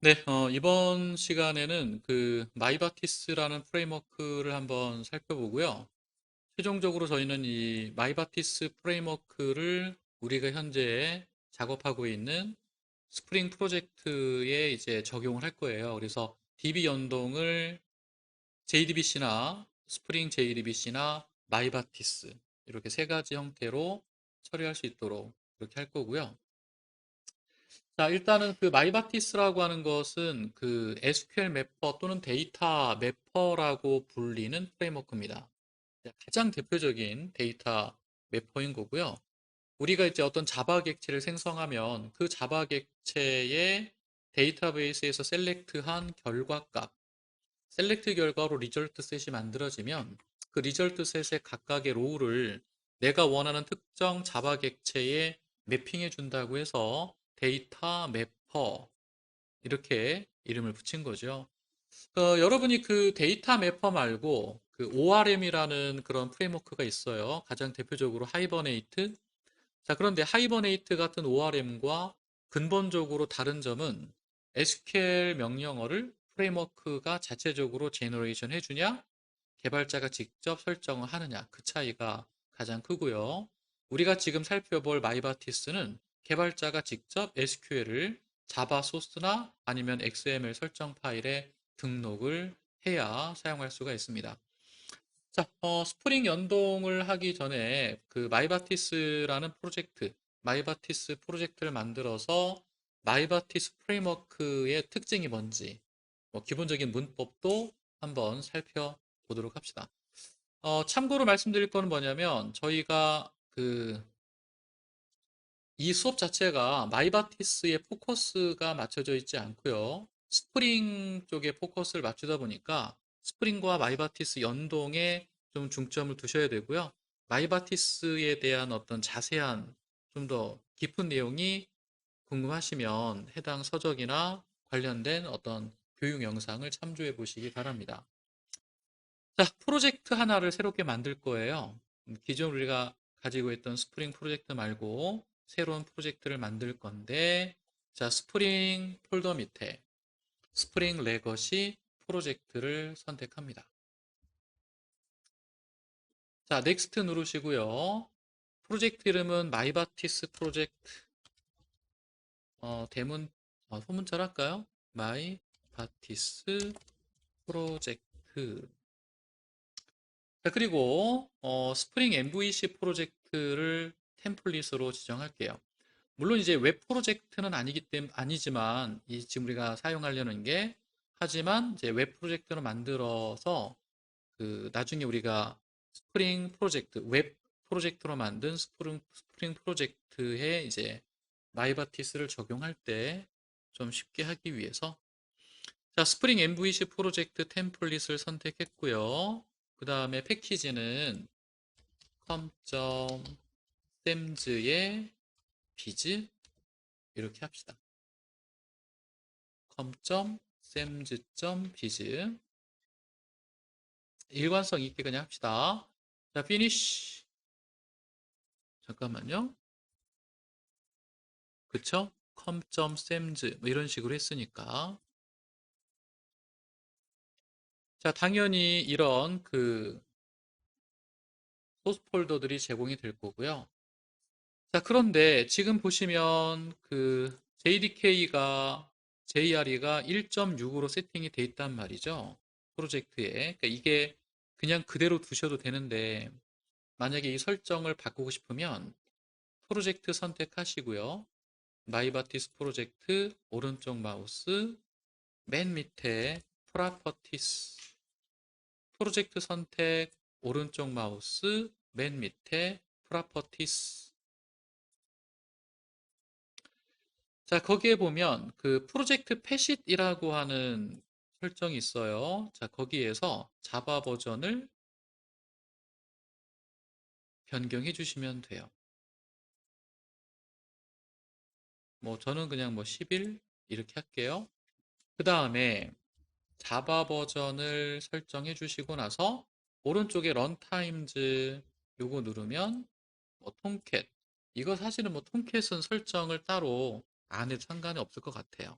네, 이번 시간에는 그 마이바티스라는 프레임워크를 한번 살펴보고요. 최종적으로 저희는 이 마이바티스 프레임워크를 우리가 현재 작업하고 있는 스프링 프로젝트에 이제 적용을 할 거예요. 그래서 DB 연동을 JDBC나 스프링 JDBC나 마이바티스 이렇게 세 가지 형태로 처리할 수 있도록 이렇게 할 거고요. 자, 일단은 그 마이바티스라고 하는 것은 그 SQL 매퍼 또는 데이터 매퍼라고 불리는 프레임워크입니다. 가장 대표적인 데이터 매퍼인 거고요. 우리가 이제 어떤 자바 객체를 생성하면 그 자바 객체의 데이터베이스에서 셀렉트한 결과값, 셀렉트 결과로 리절트 셋이 만들어지면 그 리절트 셋의 각각의 로우를 내가 원하는 특정 자바 객체에 매핑해 준다고 해서 데이터 매퍼 이렇게 이름을 붙인 거죠. 여러분이 그 데이터 매퍼 말고 그 ORM이라는 그런 프레임워크가 있어요. 가장 대표적으로 하이버네이트. 자, 그런데 하이버네이트 같은 ORM과 근본적으로 다른 점은 SQL 명령어를 프레임워크가 자체적으로 제너레이션 해주냐, 개발자가 직접 설정을 하느냐, 그 차이가 가장 크고요. 우리가 지금 살펴볼 마이바티스는 개발자가 직접 SQL을 자바 소스나 아니면 XML 설정 파일에 등록을 해야 사용할 수가 있습니다. 자, 스프링 연동을 하기 전에 그 마이바티스라는 프로젝트, 마이바티스 프로젝트를 만들어서 마이바티스 프레임워크의 특징이 뭔지, 뭐 기본적인 문법도 한번 살펴보도록 합시다. 참고로 말씀드릴 거는 뭐냐면 저희가 그 이 수업 자체가 마이바티스의 포커스가 맞춰져 있지 않고요. 스프링 쪽에 포커스를 맞추다 보니까 스프링과 마이바티스 연동에 좀 중점을 두셔야 되고요. 마이바티스에 대한 어떤 자세한 좀 더 깊은 내용이 궁금하시면 해당 서적이나 관련된 어떤 교육 영상을 참조해 보시기 바랍니다. 자, 프로젝트 하나를 새롭게 만들 거예요. 기존 우리가 가지고 있던 스프링 프로젝트 말고 새로운 프로젝트를 만들 건데, 자, 스프링 폴더 밑에 스프링 레거시 프로젝트를 선택합니다. 자, 넥스트 누르시고요. 프로젝트 이름은 마이바티스 프로젝트, 대문, 소문자로 할까요? 마이바티스 프로젝트. 자, 그리고 스프링 MVC 프로젝트를 템플릿으로 지정할게요. 물론 이제 웹 프로젝트는 아니지만 이 지금 우리가 사용하려는 게 하지만 이제 웹 프로젝트로 만들어서 그 나중에 우리가 스프링 프로젝트 웹 프로젝트로 만든 스프링 프로젝트에 이제 마이바티스를 적용할 때 좀 쉽게 하기 위해서 자, 스프링 MVC 프로젝트 템플릿을 선택했고요. 그 다음에 패키지는 com.sems의 비즈 이렇게 합시다. com.sems.biz 일관성 있게 그냥 합시다. 자, finish. 잠깐만요. 그쵸? com.sems 뭐 이런 식으로 했으니까. 자, 당연히 이런 그 소스 폴더들이 제공이 될 거고요. 자, 그런데 지금 보시면 그 JRE가 1.6으로 세팅이 돼 있단 말이죠. 프로젝트에. 그러니까 이게 그냥 그대로 두셔도 되는데 만약에 이 설정을 바꾸고 싶으면 프로젝트 선택하시고요. 마이바티스 프로젝트 오른쪽 마우스 맨 밑에 프로퍼티스 프로젝트 선택 오른쪽 마우스 맨 밑에 프로퍼티스 자, 거기에 보면 그 프로젝트 패킷이라고 하는 설정이 있어요. 자, 거기에서 자바 버전을 변경해 주시면 돼요. 뭐 저는 그냥 뭐 11 이렇게 할게요. 그 다음에 자바 버전을 설정해 주시고 나서 오른쪽에 런타임즈 요거 누르면 뭐 통캣 이거 사실은 뭐 통캣은 설정을 따로 안 해도 상관이 없을 것 같아요.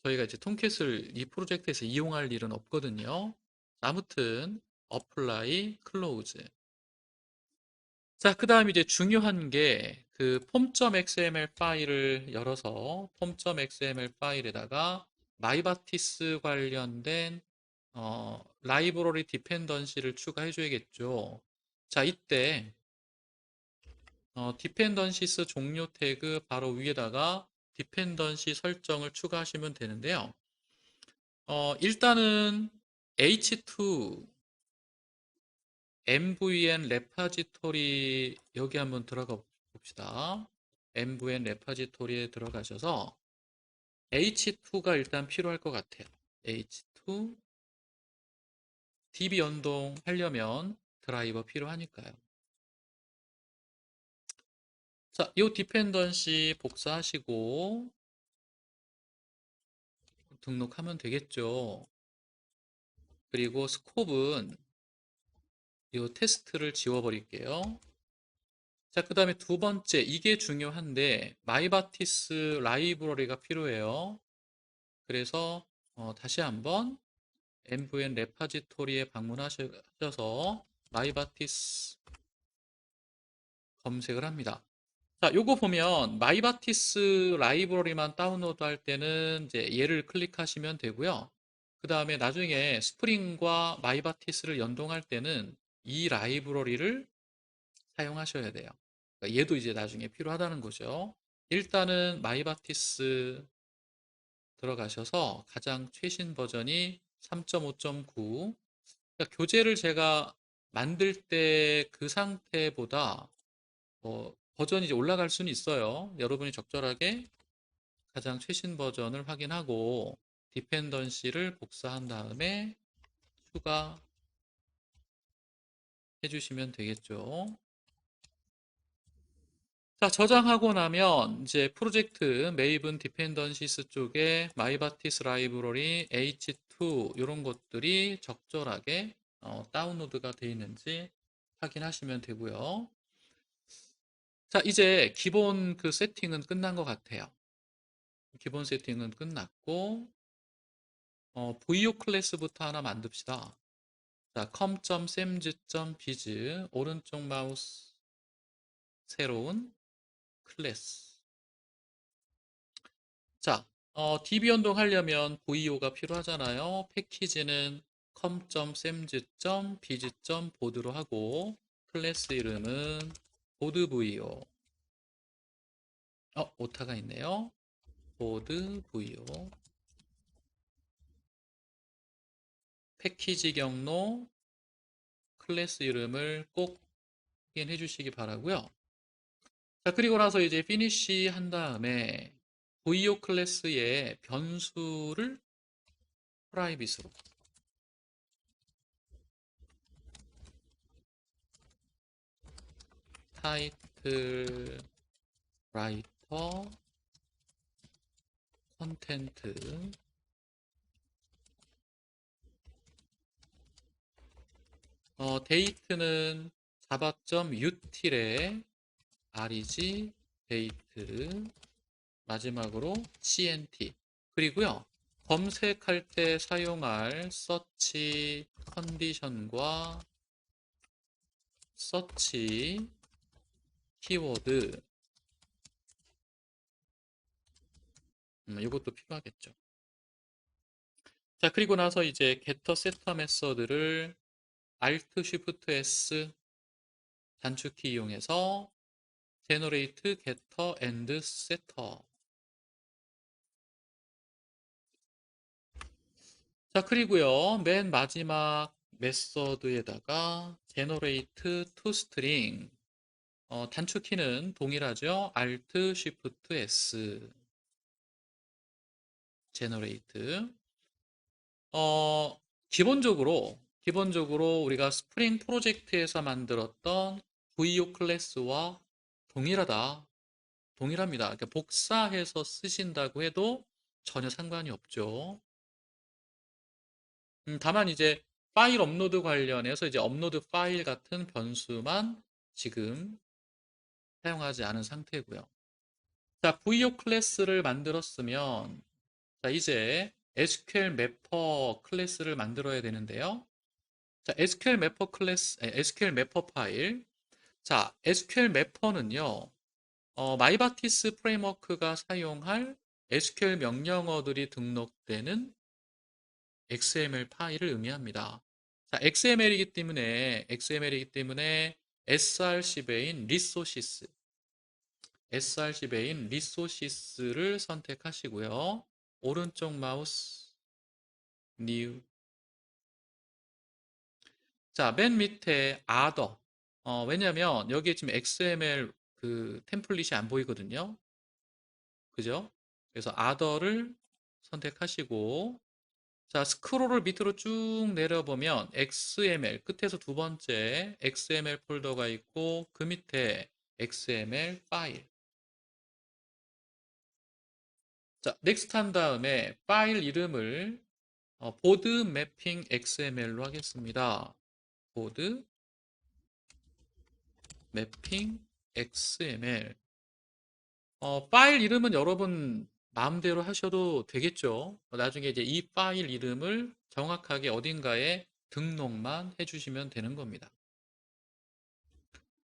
저희가 이제 톰캣을 이 프로젝트에서 이용할 일은 없거든요. 아무튼 apply, close. 자, 그 다음 이제 중요한 게 그 폼.xml 파일을 열어서 폼.xml 파일에다가 마이바티스 관련된 라이브러리 디펜던시를 추가해 줘야겠죠. 자, 이때 디펜던시스 종료 태그 바로 위에다가 디펜던시 설정을 추가하시면 되는데요. 일단은 h2 MVN 레파지토리 여기 한번 들어가 봅시다. MVN 레파지토리에 들어가셔서 H2가 일단 필요할 것 같아요. H2 DB 연동하려면 드라이버 필요하니까요. 자, 이 디펜던시 복사하시고 등록하면 되겠죠. 그리고 스콥은 이 테스트를 지워버릴게요. 자, 그 다음에 두 번째, 이게 중요한데 마이바티스 라이브러리가 필요해요. 그래서 다시 한번 MVN 레파지토리에 방문하셔서 마이바티스 검색을 합니다. 자, 요거 보면 마이바티스 라이브러리만 다운로드 할 때는 이제 얘를 클릭하시면 되고요. 그 다음에 나중에 스프링과 마이바티스를 연동할 때는 이 라이브러리를 사용하셔야 돼요. 그러니까 얘도 이제 나중에 필요하다는 거죠. 일단은 마이바티스 들어가셔서 가장 최신 버전이 3.5.9. 그러니까 교재를 제가 만들 때 그 상태보다 버전이 이제 올라갈 수는 있어요. 여러분이 적절하게 가장 최신 버전을 확인하고 디펜던시를 복사한 다음에 추가해 주시면 되겠죠. 자, 저장하고 나면 이제 프로젝트 메이븐 디펜던시스 쪽에 마이바티스 라이브러리 H2 이런 것들이 적절하게 다운로드가 되어 있는지 확인하시면 되고요. 자, 이제 기본 그 세팅은 끝난 것 같아요. 기본 세팅은 끝났고 VO 클래스부터 하나 만듭시다. 자, com.samz.biz 오른쪽 마우스 새로운 클래스. 자, DB 연동하려면 VO가 필요하잖아요. 패키지는 com.samz.biz.board로 하고 클래스 이름은 board VO. 오타가 있네요. board VO. 패키지 경로 클래스 이름을 꼭 확인해 주시기 바라고요. 자, 그리고 나서 이제 피니시 한 다음에 VO 클래스의 변수를 프라이빗으로 타이틀 라이터 컨텐트 데이트는 java.util에 reg 데이트 마지막으로 cnt 그리고요 검색할 때 사용할 서치 컨디션과 서치 키워드 이것도 필요하겠죠. 자, 그리고 나서 이제 getter setter 메서드를 Alt Shift S 단축키 이용해서 generate getter and setter. 자, 그리고요 맨 마지막 메서드에다가 generate toString 단축키는 동일하죠. Alt Shift S generate 기본적으로 우리가 스프링 프로젝트에서 만들었던 VO 클래스와 동일합니다. 그러니까 복사해서 쓰신다고 해도 전혀 상관이 없죠. 다만 이제 파일 업로드 관련해서 이제 업로드 파일 같은 변수만 지금 사용하지 않은 상태고요. 자, VO 클래스를 만들었으면 자, 이제 SQL 매퍼 클래스를 만들어야 되는데요. 자, SQL 매퍼 클래스, SQL 매퍼 파일. 자, SQL 매퍼는요, 마이바티스 프레임워크가 사용할 SQL 명령어들이 등록되는 XML 파일을 의미합니다. 자, XML이기 때문에 src배인 리소시스를 선택하시고요. 오른쪽 마우스 new. 자, 맨 밑에 other. 왜냐면 여기에 지금 XML 그 템플릿이 안 보이거든요. 그죠? 그래서 other를 선택하시고, 자, 스크롤을 밑으로 쭉 내려보면 XML 끝에서 두 번째 XML 폴더가 있고 그 밑에 XML 파일. 자, 넥스트 한 다음에 파일 이름을 보드 매핑 XML로 하겠습니다. 보드 매핑 XML. 파일 이름은 여러분 마음대로 하셔도 되겠죠. 나중에 이제 이 파일 이름을 정확하게 어딘가에 등록만 해주시면 되는 겁니다.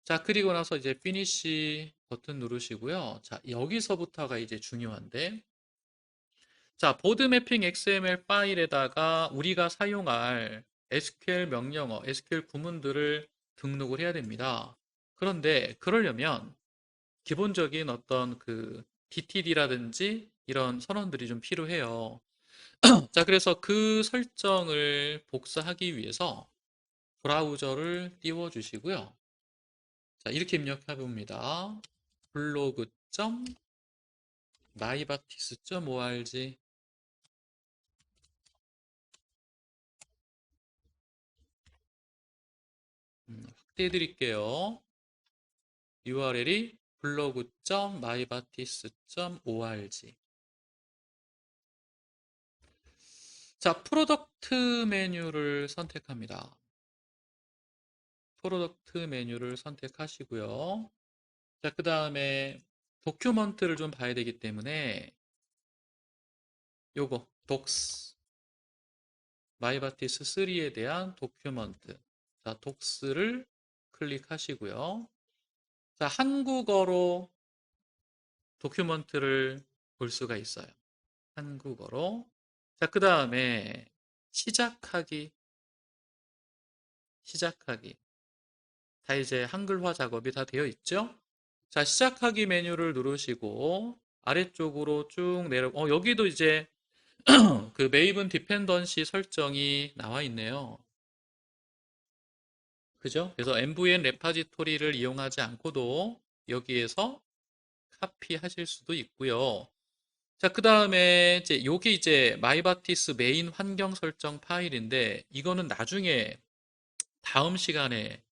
자, 그리고 나서 이제 피니시 버튼 누르시고요. 자, 여기서부터가 이제 중요한데, 자, 보드 매핑 XML 파일에다가 우리가 사용할 SQL 명령어, SQL 구문들을 등록을 해야 됩니다. 그런데 그러려면 기본적인 어떤 그 DTD라든지 이런 선언들이 좀 필요해요. 자, 그래서 그 설정을 복사하기 위해서 브라우저를 띄워주시고요. 자, 이렇게 입력해 봅니다. blog.myBaptist.org. 확대해 드릴게요. URL이 blog.mybaptist.org. 자, 프로덕트 메뉴를 선택합니다. 프로덕트 메뉴를 선택하시고요. 자, 그 다음에 도큐먼트를 좀 봐야 되기 때문에 요거 docs 마이바티스 3에 대한 도큐먼트. 자, docs를 클릭하시고요. 자, 한국어로 도큐먼트를 볼 수가 있어요. 한국어로. 자, 그 다음에 시작하기. 다 이제 한글화 작업이 다 되어 있죠? 자, 시작하기 메뉴를 누르시고 아래쪽으로 쭉 여기도 이제 그 메이븐 디펜던시 설정이 나와 있네요. 그죠? 그래서 MVN 레파지토리를 이용하지 않고도 여기에서 카피하실 수도 있고요. 자, 그 다음에 이제 요게 이제 마이바티스 메인 환경 설정 파일인데 이거는 나중에 다음 시간에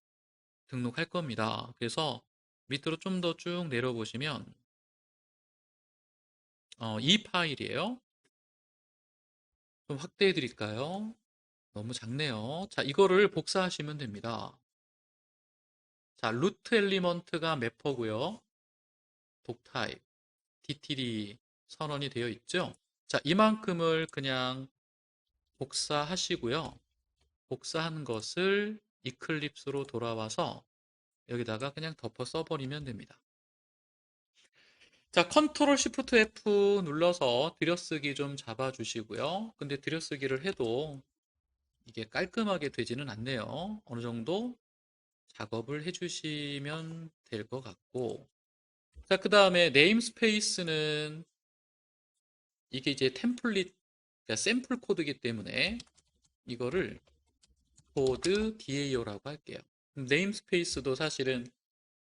등록할 겁니다. 그래서 밑으로 좀 더 쭉 내려보시면 이 파일이에요. 좀 확대해 드릴까요? 너무 작네요. 자, 이거를 복사하시면 됩니다. 자, 루트 엘리먼트가 매퍼고요. 독타입, DTD 선언이 되어 있죠. 자, 이만큼을 그냥 복사하시고요. 복사한 것을 이클립스로 돌아와서 여기다가 그냥 덮어 써버리면 됩니다. 자, 컨트롤 시프트 F 눌러서 들여쓰기 좀 잡아주시고요. 근데 들여쓰기를 해도 이게 깔끔하게 되지는 않네요. 어느 정도 작업을 해주시면 될 것 같고. 자, 그 다음에 네임스페이스는 이게 이제 템플릿, 그러니까 샘플 코드이기 때문에 이거를 코드 DAO라고 할게요. 네임스페이스도 사실은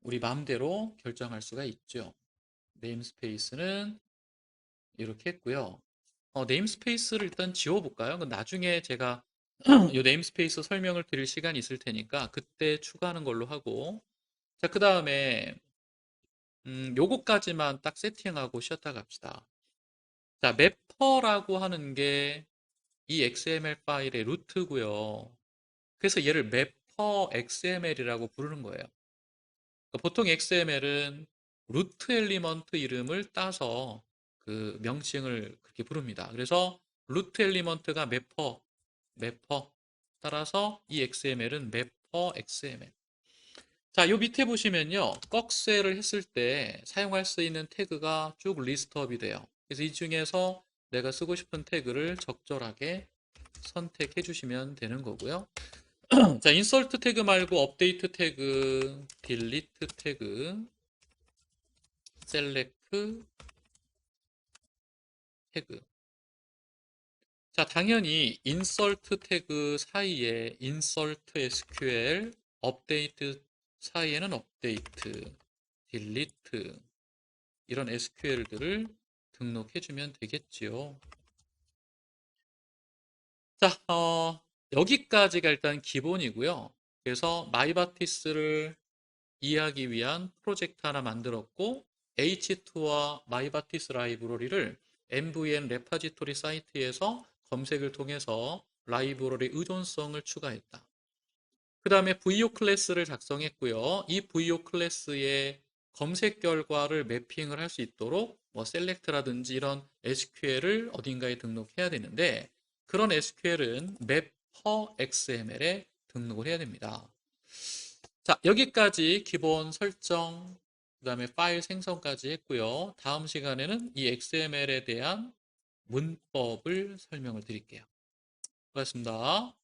우리 마음대로 결정할 수가 있죠. 네임스페이스는 이렇게 했고요. 네임스페이스를 일단 지워볼까요? 나중에 제가 이 네임스페이스 설명을 드릴 시간이 있을 테니까 그때 추가하는 걸로 하고. 자, 그 다음에 요거까지만 딱 세팅하고 쉬었다 갑시다. 자, 매퍼라고 하는 게 이 XML 파일의 루트고요. 그래서 얘를 매퍼 XML이라고 부르는 거예요. 그러니까 보통 XML은 루트 엘리먼트 이름을 따서 그 명칭을 그렇게 부릅니다. 그래서 루트 엘리먼트가 매퍼 따라서 이 XML은 매퍼 XML. 자, 요 밑에 보시면요. 꺽쇠를 했을 때 사용할 수 있는 태그가 쭉 리스트업이 돼요. 그래서 이 중에서 내가 쓰고 싶은 태그를 적절하게 선택해 주시면 되는 거고요. 자, 인서트 태그 말고 업데이트 태그, 딜리트 태그, 셀렉트 태그. 자, 당연히 인서트 태그 사이에 인서트 SQL, 업데이트 사이에는 업데이트, 딜리트 이런 SQL들을 등록해 주면 되겠지요. 자, 여기까지가 일단 기본이고요. 그래서 마이바티스를 이해하기 위한 프로젝트 하나 만들었고 H2와 마이바티스 라이브러리를 MVN 레파지토리 사이트에서 검색을 통해서 라이브러리 의존성을 추가했다. 그 다음에 VO 클래스를 작성했고요. 이 VO 클래스의 검색 결과를 매핑을 할 수 있도록 뭐 셀렉트라든지 이런 SQL을 어딘가에 등록해야 되는데 그런 SQL은 mapper XML에 등록을 해야 됩니다. 자, 여기까지 기본 설정, 그 다음에 파일 생성까지 했고요. 다음 시간에는 이 XML에 대한 문법을 설명을 드릴게요. 고맙습니다.